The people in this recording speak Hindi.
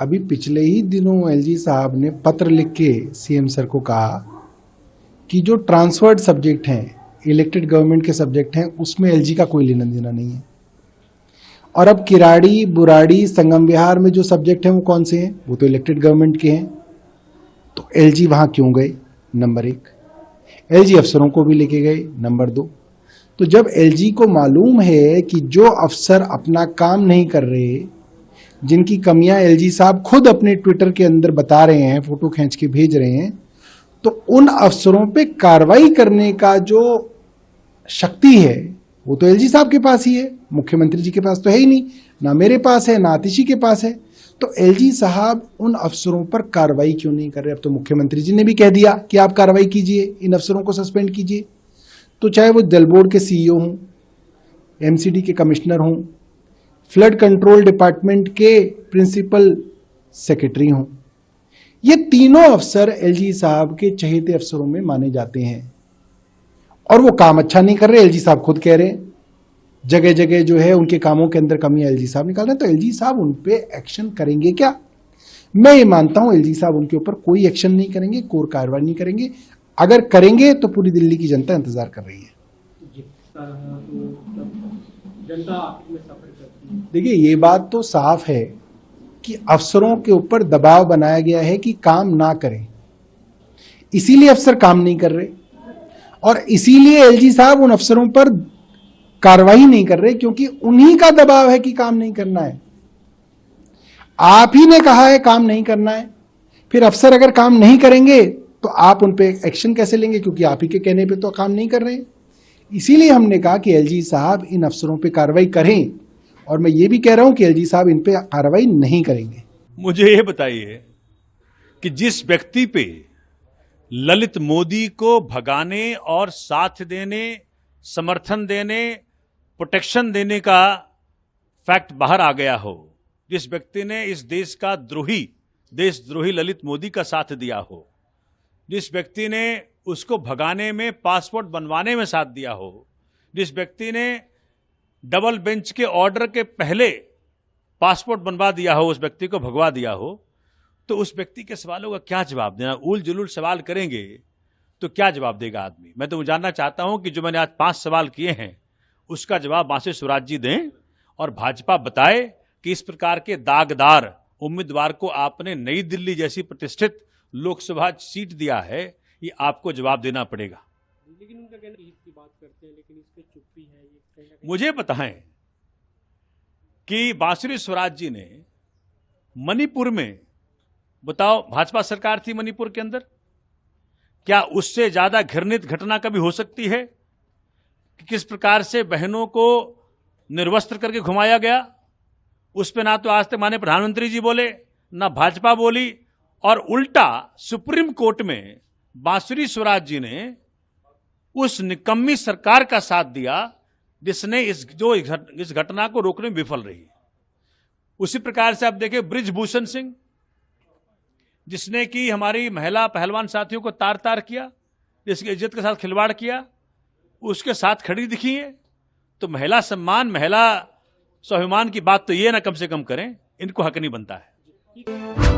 अभी पिछले ही दिनों एलजी साहब ने पत्र लिख के सीएम सर को कहा कि जो ट्रांसफर्ड सब्जेक्ट हैं, इलेक्टेड गवर्नमेंट के सब्जेक्ट हैं, उसमें एलजी का कोई लेना देना नहीं है। और अब किराड़ी, बुराड़ी, संगम विहार में जो सब्जेक्ट हैं वो कौन से हैं? वो तो इलेक्टेड गवर्नमेंट के हैं। तो एलजी वहां क्यों गए? नंबर एक। एलजी अफसरों को भी लेके गए। नंबर दो। तो जब एलजी को मालूम है कि जो अफसर अपना काम नहीं कर रहे, जिनकी कमियां एलजी साहब खुद अपने ट्विटर के अंदर बता रहे हैं, फोटो खींच के भेज रहे हैं, तो उन अफसरों पे कार्रवाई करने का जो शक्ति है वो तो एलजी साहब के पास ही है। मुख्यमंत्री जी के पास तो है ही नहीं, ना मेरे पास है, ना आतिशी के पास है। तो एलजी साहब उन अफसरों पर कार्रवाई क्यों नहीं कर रहे? अब तो मुख्यमंत्री जी ने भी कह दिया कि आप कार्रवाई कीजिए, इन अफसरों को सस्पेंड कीजिए। तो चाहे वो जल बोर्ड के सीईओ हों, एमसीडी के कमिश्नर हों, फ्लड कंट्रोल डिपार्टमेंट के प्रिंसिपल सेक्रेटरी हों, ये तीनों अफसर एलजी साहब के चहेते अफसरों में माने जाते हैं। और वो काम अच्छा नहीं कर रहे, एलजी साहब खुद कह रहे हैं। जगह जगह जो है उनके कामों के अंदर कमी एलजी साहब निकाल रहे हैं। तो एलजी साहब उन पे एक्शन करेंगे क्या? मैं ये मानता हूं एलजी साहब उनके ऊपर कोई एक्शन नहीं करेंगे, कोई कार्रवाई नहीं करेंगे। अगर करेंगे तो पूरी दिल्ली की जनता इंतजार कर रही है। देखिए, ये बात तो साफ है कि अफसरों के ऊपर दबाव बनाया गया है कि काम ना करें, इसीलिए अफसर काम नहीं कर रहे और इसीलिए एलजी साहब उन अफसरों पर कार्रवाई नहीं कर रहे, क्योंकि उन्हीं का दबाव है कि काम नहीं करना है। आप ही ने कहा है काम नहीं करना है, फिर अफसर अगर काम नहीं करेंगे तो आप उन पे एक्शन कैसे लेंगे? क्योंकि आप ही के कहने पे तो काम नहीं कर रहे हैं। इसीलिए हमने कहा कि एलजी साहब इन अफसरों पे कार्रवाई करें, और मैं ये भी कह रहा हूं कि एलजी साहब इन पे कार्रवाई नहीं करेंगे। मुझे ये बताइए कि जिस व्यक्ति पे ललित मोदी को भगाने और साथ देने, समर्थन देने, प्रोटेक्शन देने का फैक्ट बाहर आ गया हो, जिस व्यक्ति ने इस देश का देशद्रोही ललित मोदी का साथ दिया हो, जिस व्यक्ति ने उसको भगाने में, पासपोर्ट बनवाने में साथ दिया हो, जिस व्यक्ति ने डबल बेंच के ऑर्डर के पहले पासपोर्ट बनवा दिया हो, उस व्यक्ति को भगवा दिया हो, तो उस व्यक्ति के सवालों का क्या जवाब देना? उल जुलूल सवाल करेंगे तो क्या जवाब देगा आदमी? मैं तो जानना चाहता हूं कि जो मैंने आज 5 सवाल किए हैं उसका जवाब बांसुरी स्वराज जी दें और भाजपा बताए कि इस प्रकार के दागदार उम्मीदवार को आपने नई दिल्ली जैसी प्रतिष्ठित लोकसभा सीट दिया है, ये आपको जवाब देना पड़ेगा। लेकिन उनका कहना है इसकी बात करते हैं, लेकिन इस पे चुप्पी है। ये कहीं ना कहीं मुझे बताएं कि बांसुरी स्वराज जी ने मणिपुर में, बताओ, भाजपा सरकार थी मणिपुर के अंदर, क्या उससे ज्यादा घृणित घटना कभी हो सकती है कि किस प्रकार से बहनों को निर्वस्त्र करके घुमाया गया? उस पर ना तो आज तक माननीय प्रधानमंत्री जी बोले, ना भाजपा बोली, और उल्टा सुप्रीम कोर्ट में बांसुरी स्वराज जी ने उस निकम्मी सरकार का साथ दिया जिसने इस घटना को रोकने में विफल रही। उसी प्रकार से आप देखिए बृजभूषण सिंह, जिसने कि हमारी महिला पहलवान साथियों को तार तार किया, जिसकी इज्जत के साथ खिलवाड़ किया, उसके साथ खड़ी दिखी है। तो महिला सम्मान, महिला स्वाभिमान की बात तो ये ना कम से कम करें, इनको हक नहीं बनता है।